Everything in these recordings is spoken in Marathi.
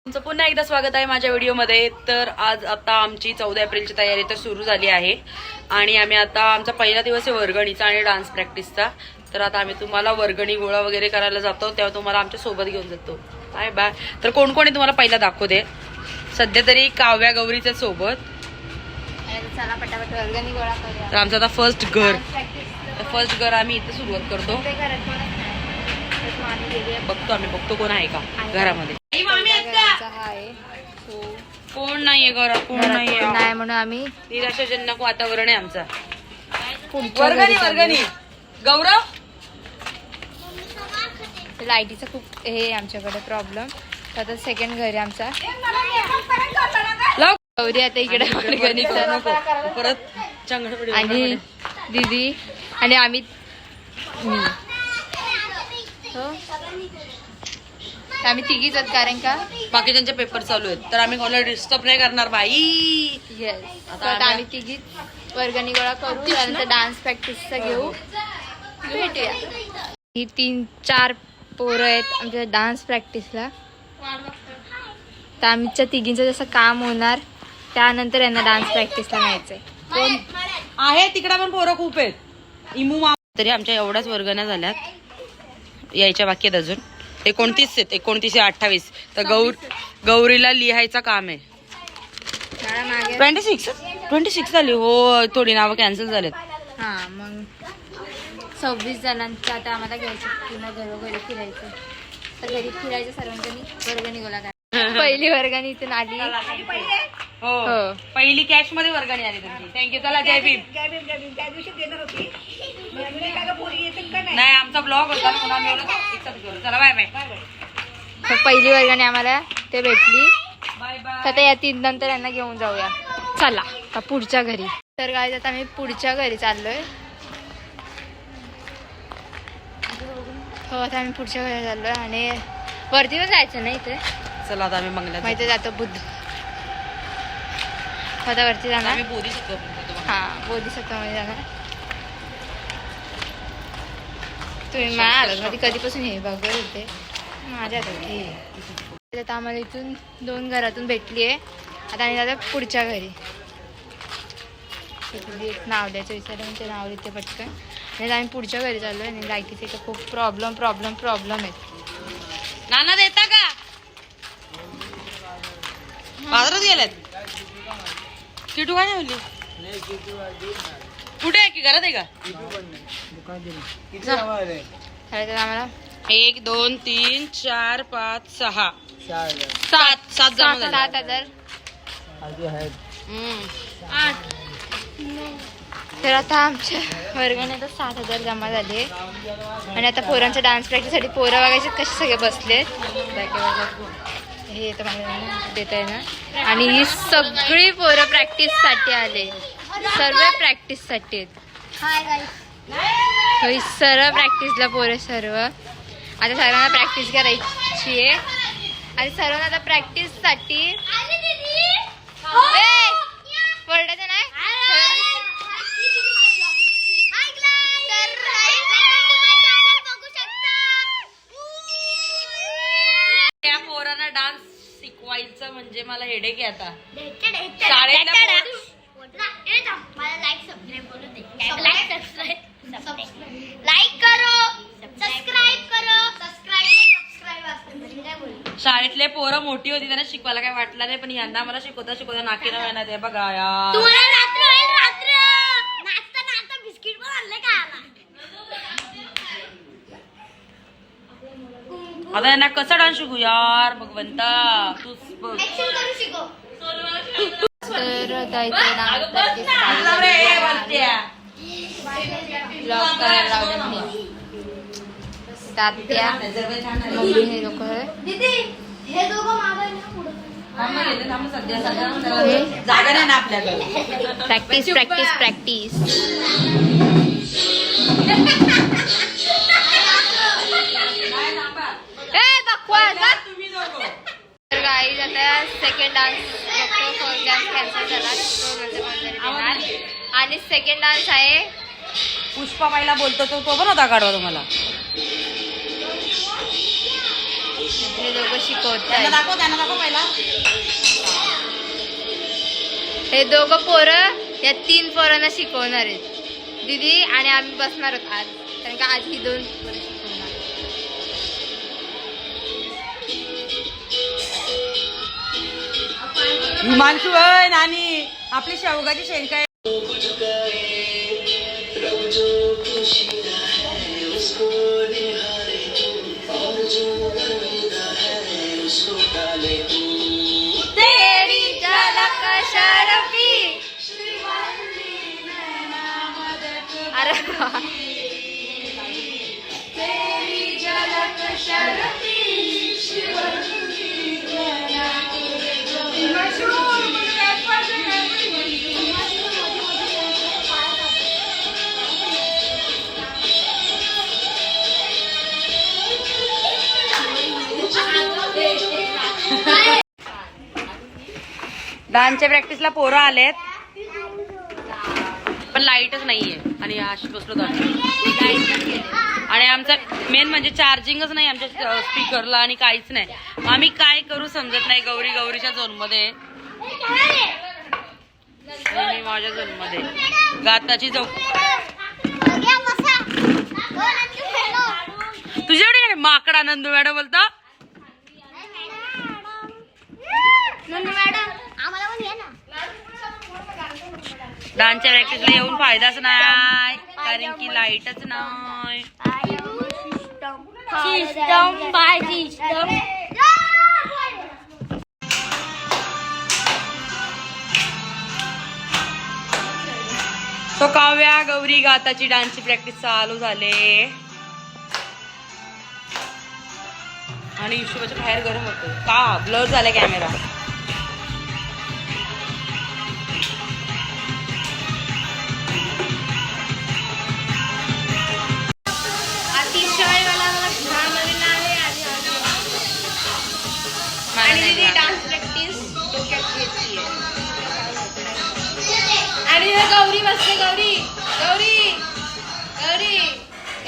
तुमचं पुन्हा एकदा स्वागत आहे माझ्या व्हिडिओमध्ये। तर आज आता आमची 14 एप्रिलची तयारी तर सुरू झाली आहे आणि आम्ही आता आमचा पहिला दिवस आहे वर्गणीचा आणि डान्स प्रॅक्टिसचा। तर आता आम्ही तुम्हाला वर्गणी गोळा वगैरे करायला जातो, तेव्हा तुम्हाला आमच्या सोबत घेऊन जातो। Bye bye. तर कोण कोण आहे तुम्हाला पहिला दाखवते। सध्या तरी काव्या गौरीच्या सोबत। चला पटापट वर्गणी गोळा करूया। तर आमचं आता फर्स्ट घर आम्ही इथे सुरुवात करतो। बघतो कोण आहे का घरामध्ये। कोण नाहीये घरात, कोण नाहीये म्हणून आम्ही निराशाजनक वातावरण आहे आमचा। वर्गणी गौरव लाईटीचा खूप हे आमच्याकडे प्रॉब्लेम। आता सेकंड घर आहे आमचा। गौरी आता इकडे वर्गणीचा नको परत चंगड आणि दीदी आणि आम्ही आम्ही तिघीच आहेत, कारण का बाकीच्यांचे पेपर चालू आहेत। तर आम्ही कोणाला डिस्टर्ब नाही करणार बाई। येस, आता आम्ही तिघीच वर्गणी गोळा करू, त्यानंतर डान्स प्रॅक्टिसचा घेऊ, भेटूया। ही 3-4 पोरं आहेत आमच्या डान्स प्रॅक्टिसला। तर आमच्या तिघींचं जसं काम होणार त्यानंतर यांना डान्स प्रॅक्टिसला न्यायचंय। कोण आहे तिकडे पण पोरं खूप आहेत। इमू तरी आमच्या एवढ्याच वर्गण्या झाल्यात, यायच्या बाकी आहेत अजून 29 आहेत, 29 ते 28। तर गौरीला लिहायचं काम आहे। 26 झाली हो, थोडी नावं कॅन्सल झालेत। हा मग 26 जणांचं आता आम्हाला घ्यायचं, पुन्हा घरोघरी फिरायचं। तर घरी फिरायचं सर्वांनी वर्गणी गोळा करायची। पहिली वर्गणी इथून आली हो, पहिली कॅश मध्ये वर्गणी आली तुमची। थँक्यू। चला जय भीम। नाही आमचा ब्लॉग होता म्हणून आम्ही एवढं एक्सेप्ट करू। चला बाय बाय। तर पहिली वर्गणी आम्हाला ते भेटली। Bye bye. तर या 3 नंतर यांना घेऊन जाऊया। चला आता पुढच्या घरी। तर काय आता आम्ही पुढच्या घरी चाललोय। हो, आता आम्ही पुढच्या घरी चाललोय आणि वरती पण जायचं नाही इथे। चला आता आम्ही मंगला माहिती जातो बुद्ध। आता वरती जाणार आम्ही बोधिसत्व। हा, बोधिसत्वामध्ये जाणार। तुम्ही माझ्या कधीपासून हे बघत होते माझ्या आता आम्हाला इथून 2 घरातून भेटली आहे। आता आम्ही जातो पुढच्या घरी। एक नाव द्यायचं विचारलं, ते नाव लिहिते पटकन। आणि आम्ही पुढच्या घरी चाललोय आणि लाईटीचे इथं खूप प्रॉब्लेम आहेत। नाना देता का बाजारात गेल्यात? किटू काय नाही बोलली? कुठे आहे की घरात आहे का? आम्हाला 1 2 3 4 5 6 7 जमा झाले। 7,000 तर आता आमच्या वर्गाने 7,000 जमा झाले। आणि आता पोरांच्या डान्स प्रॅक्टिससाठी पोरं बघायचे कसे सगळे बसलेत। हे तर मला देता येणार। आणि ही सगळी पोरं प्रॅक्टिससाठी आले, सर्व प्रॅक्टिससाठी आहेत। सर्व प्रॅक्टिसला पोरं सर्व। आता सर्वांना प्रॅक्टिस करायची आहे आणि सर्वांना आता प्रॅक्टिससाठी वर्डाचं नाही त्या पोरांना डान्स शिकवायचं म्हणजे मला हेडेक आहे आता। शाळेतले पोरं मोठी होती त्यांना शिकवायला काय वाटलं नाही, पण यांना मला शिकवता नाकी ना येणार आहे बघा यार। आता यांना कसा डान्स शिकू यार भगवंता तूच बघ। तर जायचं डान्स प्रॅक्टिस ब्लॉग करायला लावले तात्या मम्मी हे लोक जागा नाही ना आपल्याकडे। प्रॅक्टिस तर गाईज आता second dance first dance cancel झाला आणि सेकंड डान्स आहे पुष्पाबाईला बोलतो तो पण होता काढवा तुम्हाला। हे दोघं शिकवत त्यांना दाखव पहिला. हे दोघं पोरं या 3 पोरांना शिकवणार आहेत. दीदी आणि आम्ही बसणार आहोत आज, कारण का आज ही 2 पोरं शिकवणार. हिमांशू नानी आपली शेवगाची शेंगा तेरी झलक शरफी. अरे तेरी झलक शरफी. डान्सच्या प्रॅक्टिसला पोरं आलेत पण लाईटच नाहीये आणि अशी बसलो आणि आमचा मेन म्हणजे चार्जिंगच नाही आमच्या स्पीकरला आणि काहीच नाही. आम्ही काय करू समजत नाही. गौरीच्या झोन मध्ये मी माझ्या झोन मध्ये गाताची तुझ्याकडे माकडा नंदू मॅडम बोलतो. डान्सच्या प्रॅक्टिसला येऊन फायदाच नाही कारण की लाईटच नाही. तो काव्या गौरी गाताची डान्सची प्रॅक्टिस चालू झाले आणि हिशोबाच्या बाहेर गरम होतो का ब्लर झाला कॅमेरा. अतिशय मला छान नवीन आले आणि डान्स प्रॅक्टिस डोक्यात घेतली आणि गौरी बसते. गौरी गौरी गौरी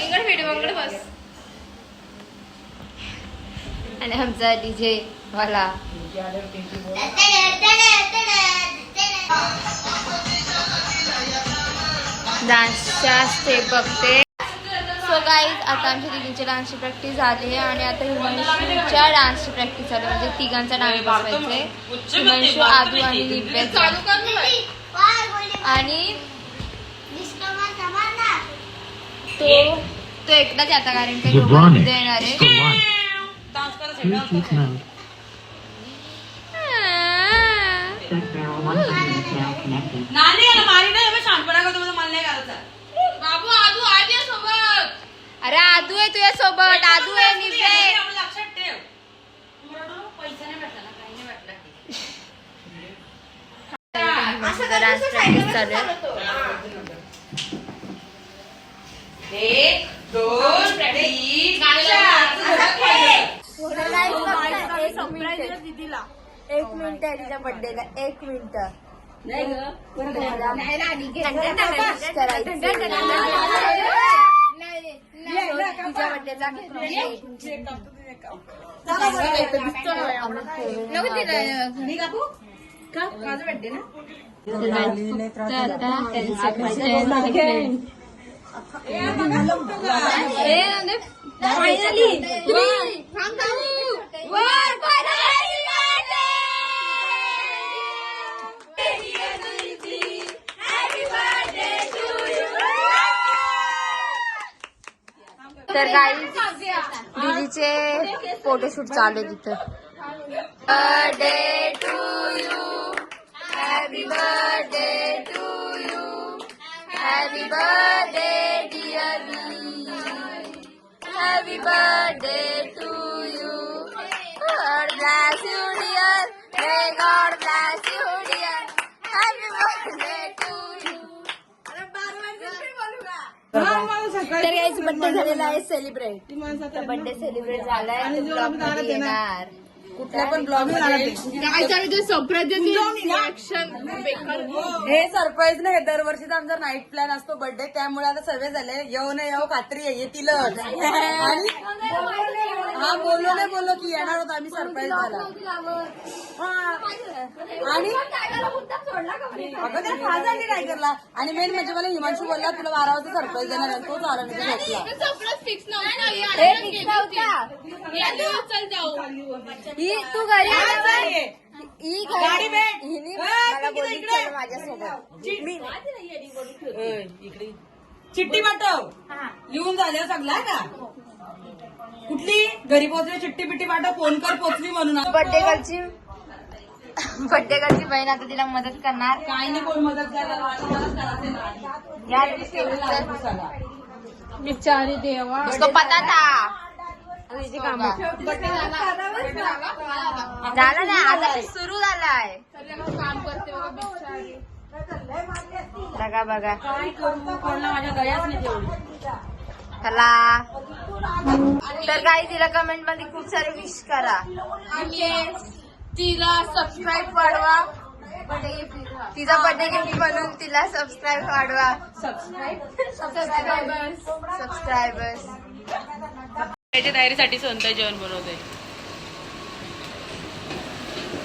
इंगड फेट मंगड बस. आणि आमचा डीजे वाला डान्सच्या स्टेप बघते. सो गाईज आता आमच्या दिदींच्या डान्सची प्रॅक्टिस झाली आहे आणि आता हिमांशूच्या डान्सची प्रॅक्टिस झाली म्हणजे तिघांचा डान्स बसवायचे. हिमांशू आदू आणि दिव्या आणि तो एकटाच आता कारण काही येणार आहे. बाबू आदू आधी सोबत. अरे आदू आहे तुझ्या सोबत. आदू आहे निघे. लक्षात ठेव. पैसा नाही भेटला ना काही नाही भेटला. डान्स प्रॅक्टिस चालू आहे. 1 2 दीदीला 1 मिनिट आहे तिच्या बर्थडेला. 1 मिनिट तिच्या बर्थडेचा माझा बर्थडे ना तर गाईज दीदीचे फोटोशूट चालू आहे तिथं. Birthday to you. Happy birthday to you. Happy birthday dear me. Happy birthday to you. God bless you dear. May God bless you dear. Happy birthday to you. तर याचा बर्थडे झालेला आहे सेलिब्रेट. बर्थडे सेलिब्रेट झालाय. येणार कुठल्या पण ब्लॉग मध्ये हे सरप्राईज नाही दरवर्षीचा आमचा नाईट प्लॅन असतो बर्थडे त्यामुळे आता सर्व झाले येऊ नाही येऊ खात्री येतीलच आणि हा बोललो की येणार होता आम्ही सरप्राईज झाला आणि अगं त्या खाजांनी काय करला आणि मेन म्हणजे मला हिमांशू बोलला तुला 12 वाजता सरप्राईज देणार आणि तोच आला नाही ही तू घरी ही गाडी मला बोलली चल माझ्यासोबत इकडे चिठ्ठी पाठव लिहून झाल्या सगळा का कुठली घरी पोहोचली चिठ्ठी बिट्टी पाठव फोन कर पोहोचली म्हणून बर्थडे गर्लची बहीण आता तिला मदत करणार काय नाही कोण मदत करायला बिचारी देवा उसको पता था झालं ना आता सुरू झालाय काम करते बघा बघा काय करू कोणाला माझ्या गळ्याच नाही तेवढी चला तर काही तिला कमेंट मध्ये खूप सारे विश करा तिला सबस्क्राईब वाढवा तिचा बर्थडे गिफ्ट म्हणून तिला सबस्क्राईब वाढवा सबस्क्रायबर्स त्याच्या तयारीसाठी स्वतः जेवण बनवते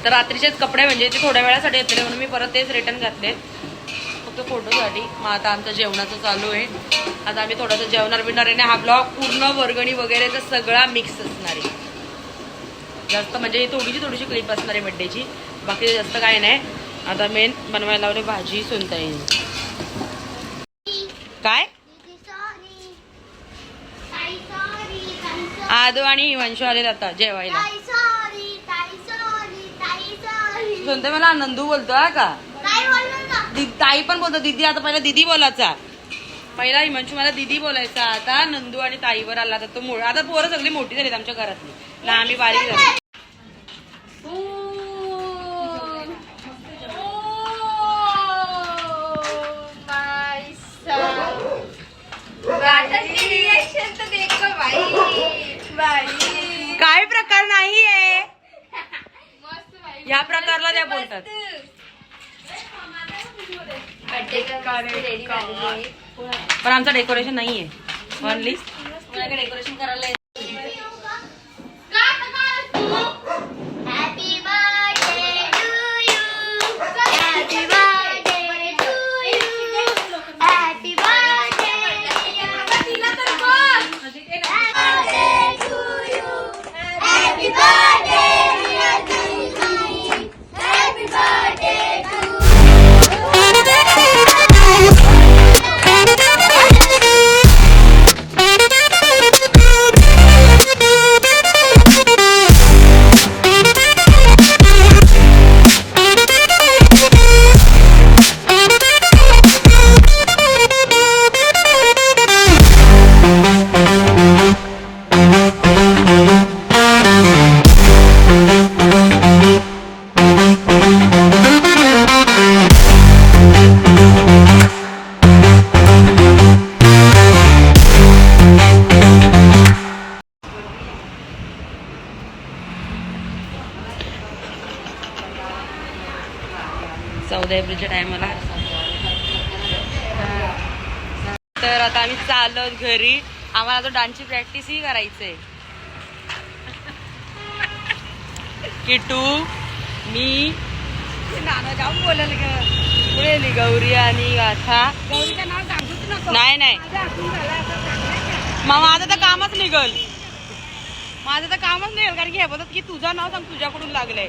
तर रात्रीचेच कपडे म्हणजे ते थोड्या वेळासाठी येतले म्हणून मी परत तेच रिटर्न घातले फक्त फोटोसाठी मग आता आमचं जेवणाचं चालू आहे आता आम्ही थोडंसं जेवणार बिणार आणि हा ब्लॉग पूर्ण वर्गणी वगैरेचा सगळा मिक्स असणार आहे जास्त म्हणजे थोडीशी क्लिप असणार आहे बड्डेची बाकी जास्त काय नाही आता मेन बनवायला लावले भाजी सुनताई काय आदू आणि हिमांशू आले आता जेवायला सुनते मला नंदू बोलतो हा का ताई पण बोलतो दीदी आता पहिला दीदी बोलायचा पहिला हिमांशू मला दीदी बोलायचा आता नंदू आणि ताईवर आला तर तो आता पोरं सगळी मोठी झालीत आमच्या घरातली ना आम्ही बारीक झाली काय प्रकार नाहीये या प्रकारला त्या बोलतात पण आमचं डेकोरेशन नाहीये ओनली डेकोरेशन करायला एप्रिलच्या टायमाला तर आता आम्ही चालत घरी आम्हाला तो डान्सची प्रॅक्टिस ही करायचंय किटू मी नाना जाऊन बोलायला पुढे गौरी आणि गाथा गौरीचं नाव सांगूच नको नाही माझं तर कामच निघल कारण की हे बोलत की तुझं नाव सांग तुझ्याकडून लागलंय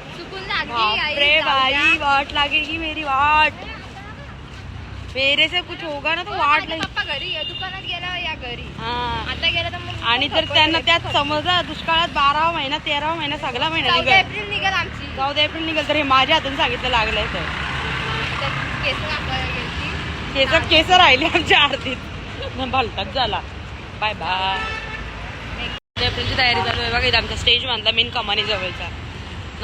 बापरे बाई वाट लागेगी मेरी वाट मेरे से कुछ होगा ना तो वाट नाही घरी दुकानात गेला या घरी हा आता गेला तर आणि तर त्यांना त्यात समजलं दुष्काळात 12वा महिना 13वा महिना सगळा महिना निघल एप्रिल निघाल आमची 14 एप्रिल निघल तर हे माझ्या हातून सांगितलं लागलंय तर केस राहिले आमच्या आरतीत भलताच झाला बाय बाय एप्रिलची तयारी चालू आहे बघा इथं आमचा स्टेज बांधला मेन कमानी जवळचा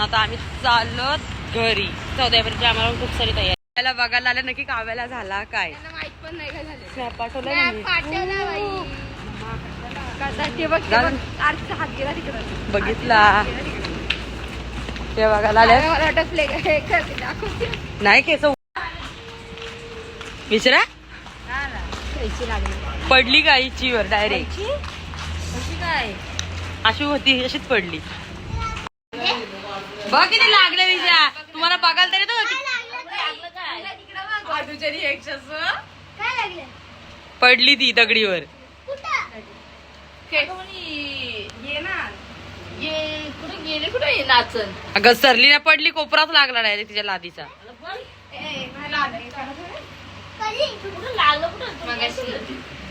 आता आम्ही चालत घरी 14 एप्रिलची आम्हाला खूप सारी तयारी त्याला बघायला आलं नक्की काव्याला झाला काय माहित पण नाही काय झालं स्नॅप पाठवलं हात गेला तिकडं बघितला हे बघा लाल्या मला वाटत प्ले करते दाखवते. नाही केस विचारा पैसे लागले. पडली गाईची वर डायरेक्ट कशी काय अशी होती अशीच पडली. बघ किती लागले विचारा तुम्हाला बघायला तरी पडली ती दगडीवर. कुठे नाचन अगं सरली ना पडली कोपराच लागला डायरेक्ट तिच्या लादीचा.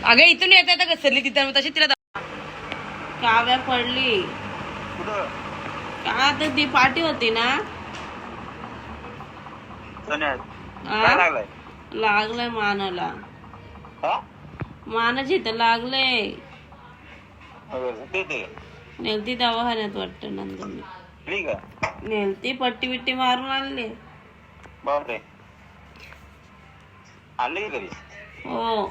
अगं इथून येत येता घसरली तिथं तशी तिला काव्या पडली का तर ती पार्टी होती ना आ? लागलंय मानाला मानाची तर लागलंय नेलती दवाखान्यात वाटतं नंदनी नेलती पट्टी बिट्टी मारून आणले हो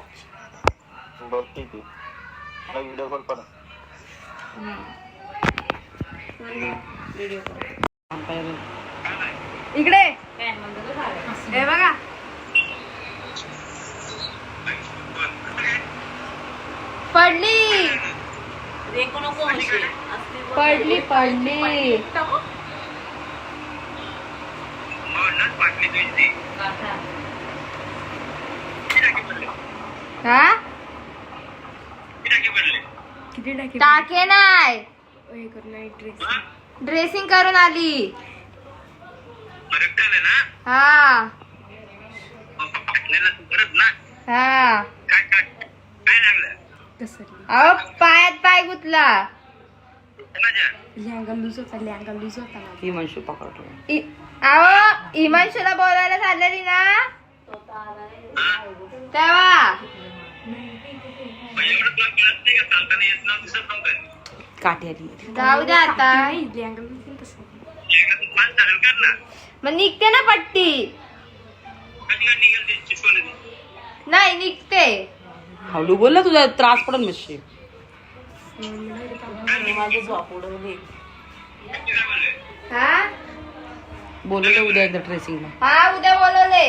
व्हिडिओ कॉल करा. इकडे हे बघा पडली देखू नको अशी. पडली पडली हा टाके नाही ड्रेसिंग करून आली हा हा अहो पायात पाय गुतला ही म्हणशी पकडतो. अहो इमानशूला बोलायला चाललेली ना तेव्हा काठी आली. जाऊ द्या आता मग निघते ना पट्टी नाही निघते हळू बोल ना तुझा त्रास पडून मिळशी. माझी झोप उडवली. हा बोलवलं उद्या एकदा ड्रेसिंगला. हा उद्या बोलवले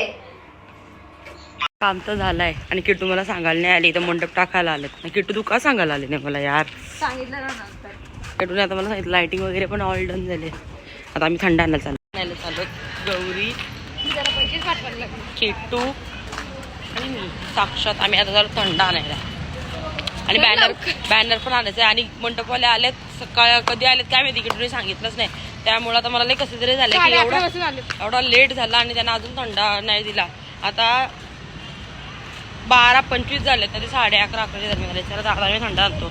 काम तर झालंय आणि किट्टू मला सांगायला नाही आली तर मंडप टाकायला आलेत. किट्टू तू का सांगायला आले नाही मला यार. सांगितलं ना नंतर किट्टूने आता मला सांगितलं लाइटिंग वगैरे पण ऑल डन झाले. आता आम्ही थंड आणायला चाललो. गौरी जरा पैसेच पाठवायला लागले. किट्टू आणि मी साक्षात आम्ही आता झालो थंड आणायला. आणि बॅनर पण आणायचं आहे. आणि मंडपवाले आलेत सकाळ कधी आलेत काय माहिती किट्टूने सांगितलंच नाही. त्यामुळे आता मला लई कसं तरी झालं की एवढा लेट झाला आणि त्यांना अजून थंड नाही दिला. आता 12:25 झाले तरी 11:30-11च्या दरम्यान झाले. चला दादा मी थंड आणतो.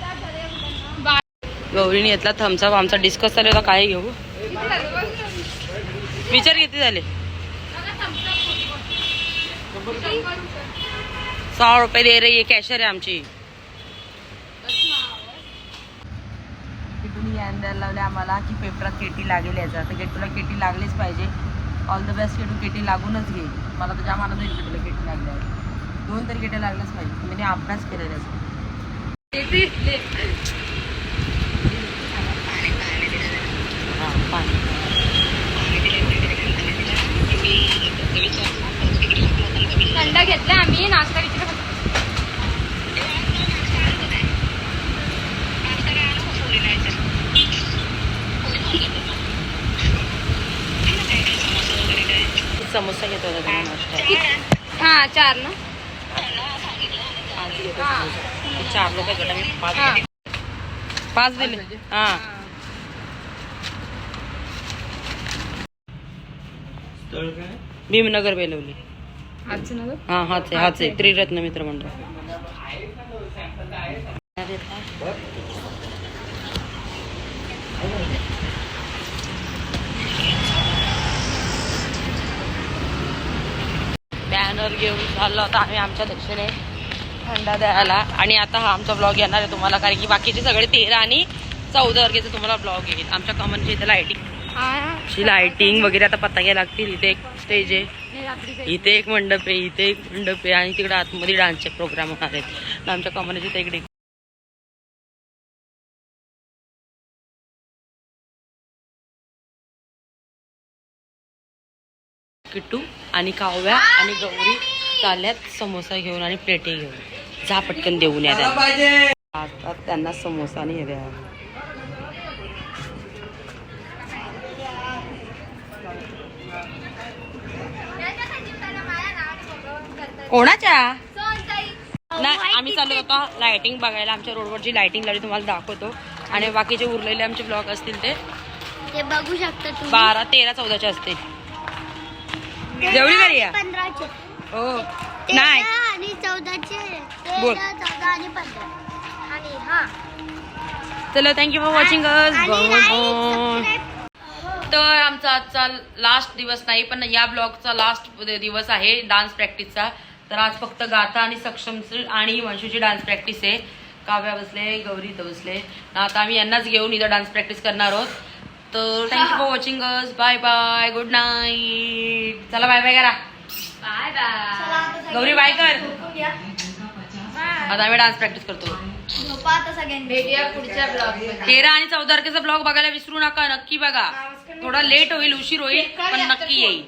गौरीने घेतला थम्सअप. आमचा डिस्कस चालू होता काय घेऊ विचार किती झाले. 100 रुपये दे रही है कॅशर आहे आमची. किटूने यान द्यायला लावले आम्हाला की पेपरात केटी लागेल याचा. तर केटूला केटी लागलीच पाहिजे. ऑल द बेस्ट केटू केटी लागूनच घे. मला तर ज्या मानत होईल केटूला केटी लागल्या 2 तरी केट्या लागल्याच पाहिजे. मी अभ्यास केलेला थंड घेतला आम्ही नाश्ता विचार समोसा घेतो नाश्ता. हा 4 ना 4 लोक गटा मी 5 दिले. हा भीमनगर बेलवली. हा हाच आहे त्रिरत्न मित्र मंडळ. बॅनर घेऊन चाललो होता आम्ही आमच्या दक्षिणे थंडा द्यायला. आणि आता हा आमचा ब्लॉग येणार आहे तुम्हाला कारण की बाकीचे सगळे 13 आणि 14 तारखेचा तुम्हाला ब्लॉग येईल. आमच्या कमनची इथे लाइटिंग वगैरे आता पत्ता घ्यायला लागतील. इथे एक स्टेज आहे, इथे एक मंडप आहे, इथे एक मंडप आहे आणि तिकडे आतमध्ये डान्सचे प्रोग्राम होणार आहेत. आमच्या कमनची इकडे किट्टू आणि काव्या आणि गौरी चालल्यात समोसा घेऊन आणि प्लेटे घेऊन. जा पटकन देऊन या त्यांना. आता त्यांना समोसा आणि हे द्या. कोणाच्या नाही, आम्ही चाललो होतो लाइटिंग बघायला. आमच्या रोडवरची लाइटिंग लावली तुम्हाला दाखवतो. आणि बाकीचे उरलेले आमचे ब्लॉग असतील ते बघू शकता तुम्ही. 12, 13, 14चे असते. जेवढी घरी या 15चे हो नाही आणि 14चे बोल. 14 आणि 15 आणि हा. चलो थँक्यू फॉर वॉचिंग तर आमचा आजचा लास्ट दिवस नाही पण या ब्लॉगचा लास्ट दिवस आहे डान्स प्रॅक्टिसचा. तर आज फक्त गाथा आणि सक्षमची आणि वंशूची डान्स प्रॅक्टिस आहे. काव्या बसले, गौरी इथं बसले. आता आम्ही यांनाच घेऊन इथं डान्स प्रॅक्टिस करणार आहोत. तर thank you for watching us. Bye bye, good night. चला बाय बाय करा. Bye bye. गौरी बाय कर. आता आम्ही डान्स प्रॅक्टिस करतो. भेटूया पुढच्या ब्लॉग. 13 आणि 14 तारखेचा ब्लॉग बघायला विसरू नका. नक्की बघा. थोडा लेट होईल, उशीर होईल पण नक्की येईल.